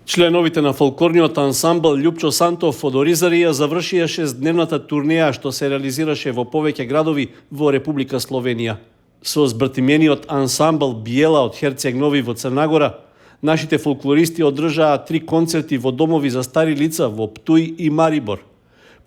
Членовите на фолклорниот ансамбл Љупчо Сантов од Оризарија завршија 6-дневната турнеја што се реализираше во повеќе градови во Република Словенија. Со збртимениот ансамбл Биела од Херцег Нови во Црнагора, нашите фолклористи одржаа 3 концерти во домови за стари лица во Птуј и Марибор.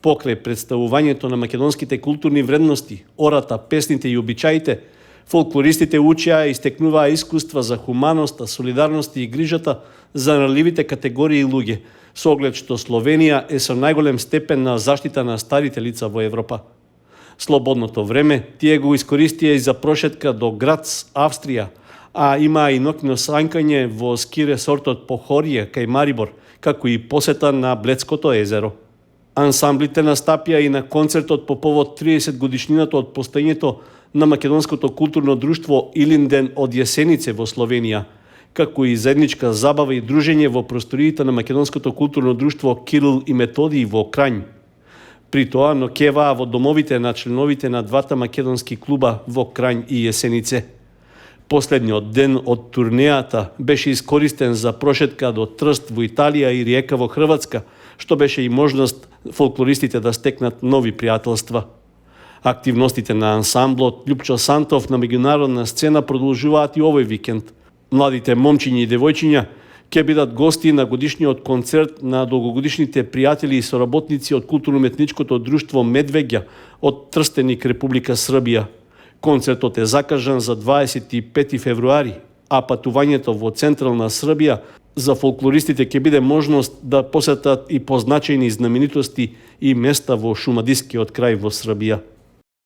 Покрај представувањето на македонските културни вредности, ората, песните и обичаите, фолклористите учеа и стекнуваа искуства за хуманоста, солидарноста и грижата за ранливите категории луѓе, со оглед што Словенија е со најголем степен на заштита на старите лица во Европа. Слободното време тие го искористија и за прошетка до Грац, Австрија, а имаа и ноќно сањкање во ски ресортот Похорје кај Марибор, како и посета на Бледското езеро. Ансамблите настапија и на концертот по повод 30 годишнината од постоењето на Македонското културно друштво Илинден од Јесенице во Словенија, како и заедничка забава и дружење во просториите на Македонското културно друштво Кирил и Методий во Крањ. При тоа ноќеваа во домовите на членовите на двата македонски клуба во Крањ и Јесенице. Последниот ден од турнејата беше искористен за прошетка до Трст во Италија и Риека во Хрватска, што беше и можност фолклористите да стекнат нови пријателства. Активностите на ансамблот Љупчо Сантов на меѓународна сцена продолжуваат и овој викенд. Младите момчиња и девојчиња ќе бидат гости на годишниот концерт на долгогодишните пријатели и соработници од културно-уметничкото друштво Медвеѓа од Трстеник, Република Србија. Концертот е закажан за 25 февруари, а патувањето во Централна Србија за фолклористите ќе биде можност да посетат и позначајни знаменитости и места во шумадискиот крај во Србија.